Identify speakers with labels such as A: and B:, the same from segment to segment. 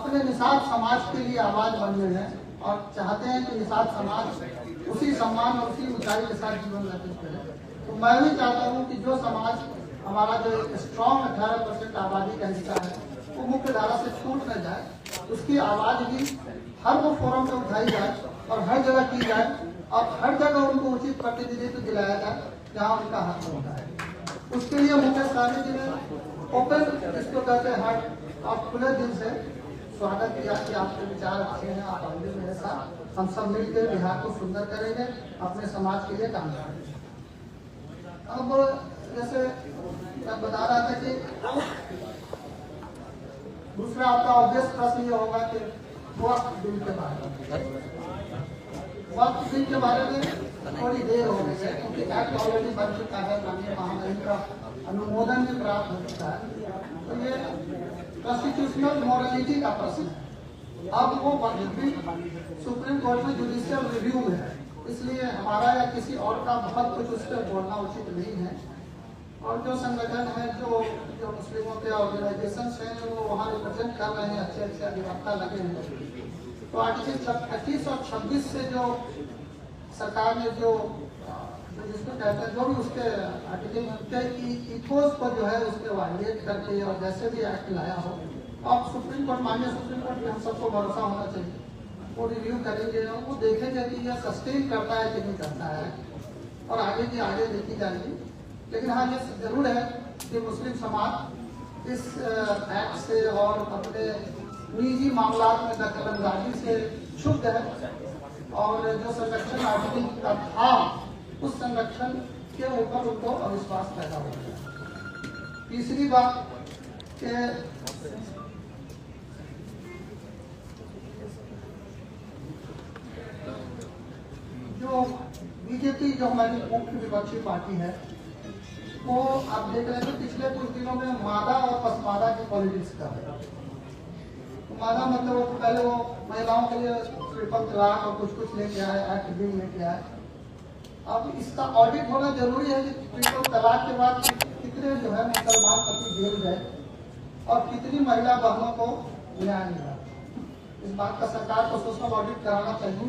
A: अपने निषाद समाज के लिए आवाज बन रहे हैं और चाहते हैं कि निषाद समाज उसी सम्मान और उसी ऊंचाई के साथ जीवन व्यतीत करे। तो मैं भी चाहता हूँ कि जो समाज हमारा जो स्ट्रॉन्ग 18% आबादी का हिस्सा है वो मुख्य धारा से छूट न जाए, उसकी आवाज भी हर वो फोरम पे उठाई जाए और हर जगह की जाए और हर जगह उनको उचित प्रतिनिधित्व दिलाया जाए जहाँ उनका हक होता है। उसके लिए मुकेश सहनी जी ने ओपन इसको कहते हैं हार्ट और खुले दिल से स्वागत किया कि आपके विचार अच्छे हैं, आप आएंगे मेरे साथ, हम सब मिलकर बिहार को सुंदर करेंगे, अपने समाज के लिए काम करेंगे। अब जैसे मैं बता रहा था कि दूसरा आपका ऑब्वियस प्रश्न ये होगा कि वक्फ बिल के बारे में। वक्फ बिल के बारे में थोड़ी देर हो गई है क्योंकि एक्ट ऑलरेडी बन चुका है, माननीय महामहिम का अनुमोदन भी प्राप्त हो चुका है। तो ये कॉन्स्टिट्यूशनल मॉरलिटी का प्रश्न है। अब वो वक्फ बिल सुप्रीम कोर्ट में जुडिशियल रिव्यू में है, इसलिए हमारा या किसी और का बहुत कुछ उस पर बोलना उचित नहीं है। और जो संगठन है, जो मुस्लिमों के ऑर्गेनाइजेशन हैं, वो वहाँ रिप्रेजेंट कर रहे हैं, अच्छे अच्छे अधिवक्ता लगे हैं। तो आर्टिकल 25 और 26 से जो सरकार ने जो जिसको कहते हैं जो भी उसके आर्टिकल के इथोस को जो है उसके वायलेट करके और जैसे भी एक्ट लाया हो, अब सुप्रीम कोर्ट, माननीय सुप्रीम कोर्ट में हम सबको भरोसा होना चाहिए, वो रिव्यू करेंगे और वो देखेंगे कि यह सस्टेन करता है कि नहीं करता है और आगे की आगे देखी जाएगी। लेकिन हाँ, ये जरूर है कि मुस्लिम समाज इस एक्ट से और अपने निजी मामला में दखलंदाजी से क्षुब्ध है और जो संरक्षण आर्टिकल का था उस संरक्षण के ऊपर उनको अविश्वास पैदा हो गया। तीसरी बात के जो बीजेपी जो हमारी मुख्य विपक्षी पार्टी है वो आप देख रहे हैं पिछले कुछ दिनों में मादा और पसमादा की पॉलिटिक्स कर रहे हैं। तो मादा मतलब वो पहले वो महिलाओं के लिए ट्रिपल तलाक और कुछ लेके आए, एक्ट बिल लेके आए। अब इसका ऑडिट होना जरूरी है कि ट्रिपल तलाक के बाद कितने जो है मुसलमान पति जेल गए और कितनी महिला बहनों को न्याय मिला। इस बात का सरकार को सोशल ऑडिट कराना चाहिए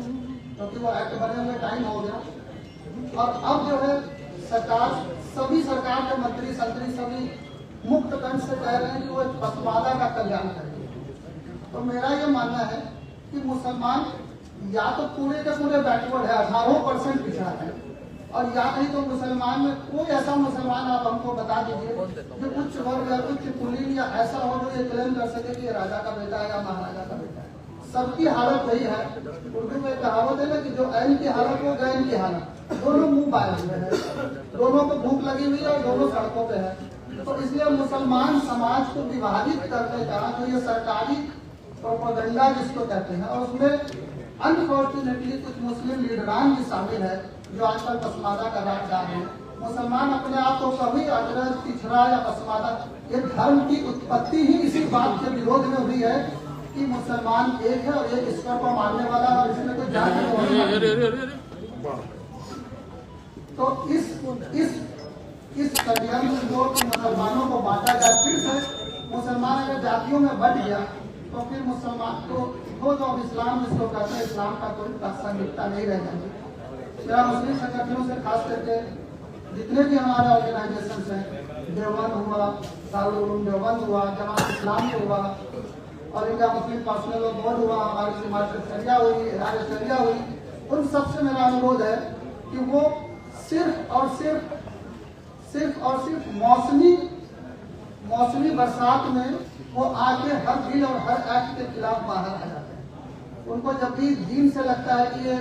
A: क्योंकि वो एक्ट बने हुए टाइम हो गया और अब जो है सरकार, सभी सरकार के मंत्री संतरी सभी मुक्त कंठ से कह रहे हैं कि वो पसमादा का कल्याण करेंगे। तो मेरा ये मानना है कि मुसलमान या तो पूरे के पूरे बैकवर्ड है, 18% पिछड़ा है, और या नहीं तो मुसलमान में कोई ऐसा मुसलमान आप हमको बता दीजिए जो उच्च वर्ग या उच्च कुलीन या ऐसा हो जो ये क्लेम कर सके कि राजा का बेटा है या महाराजा का बेटा है। सबकी हालत वही है। उर्दू में कहावत है ना कि जो ऐन की हालत हो गैन की हालत, दोनों मुंह बाए हुए हैं, दोनों को भूख लगी हुई है और दोनों सड़कों पे है। तो इसलिए मुसलमान समाज को विभाजित करने का जो ये सरकारी प्रोपेगेंडा जिसको कहते हैं, और उसमें अनफॉर्चुनेटली कुछ मुस्लिम लीडरान भी शामिल है जो आजकल पसमादा का राज डाल रहे हैं। मुसलमान अपने आप को कभी अग्रज, पिछड़ा या पसमादा, ये धर्म की उत्पत्ति ही इसी बात के विरोध में हुई है कि मुसलमान एक है और एक ईश्वर को मानने वाला और इसमें कोई जात नहीं। तो इस षड्यंत्र को मुसलमानों को बांटा जाए, फिर से मुसलमान अगर जातियों में बढ़ गया तो फिर मुसलमान को वो जो इस्लाम जिसको कहते हैं, इस्लाम का कोई प्रासंगिकता नहीं रह जाएगी। मेरा मुस्लिम संगठनों से खास करके जितने भी हमारे ऑर्गेनाइजेशन हैं, देवबंद हुआ, दारुल उलूम देवबंद हुआ, जमात इस्लाम हुआ और India Muslim personal law board हुआ, हमारी हिमाचल शरिया हुई, शरिया हुई, उन सबसे मेरा अनुरोध है कि वो सिर्फ और सिर्फ मौसमी बरसात में वो आके हर बिल और हर एक्ट के खिलाफ बाहर आ जाते हैं। उनको जब भी दीन से लगता है कि ये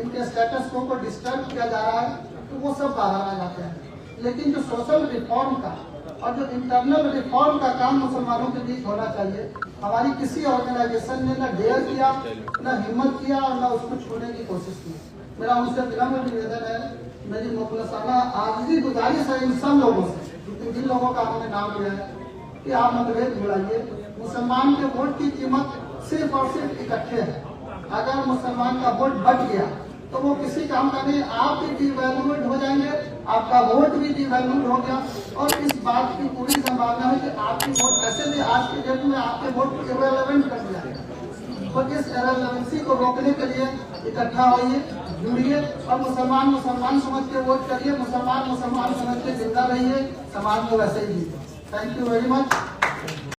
A: इनके स्टेटस को डिस्टर्ब किया जा रहा है तो वो सब बाहर आ जाते हैं। लेकिन जो सोशल रिफॉर्म का और जो इंटरनल रिफॉर्म का काम मुसलमानों के बीच होना चाहिए, हमारी किसी ऑर्गेनाइजेशन ने न डेयर किया, न हिम्मत किया और न उसको छूने की कोशिश की। मेरा उनसे विनम्र निवेदन है, मेरी मुखलसाना आजिज़ी गुजारिश है इन सब लोगों से, जिन लोगों का हमने नाम लिया है, कि आप मतभेद भुलाइए। मुसलमान के वोट की कीमत सिर्फ और सिर्फ इकट्ठे है। अगर मुसलमान का वोट बढ़ गया तो वो किसी काम का नहीं, आप भी डिवैल्यूड हो जाएंगे, आपका वोट भी डिवैल्यूड हो गया। और इस बात की पूरी संभावना है कि आपकी वोट ऐसे भी आज के डेट में आपके वोट को इररिलेवेंट कर दिया गया। तो इस इररिलेवेंसी को रोकने के लिए इकट्ठा होइए, जुड़िए और मुसलमान मुसलमान समझ के वोट करिए, मुसलमान मुसलमान समझ के जिंदा रहिए, समाज को वैसे ही दीजिए। Thank you very much.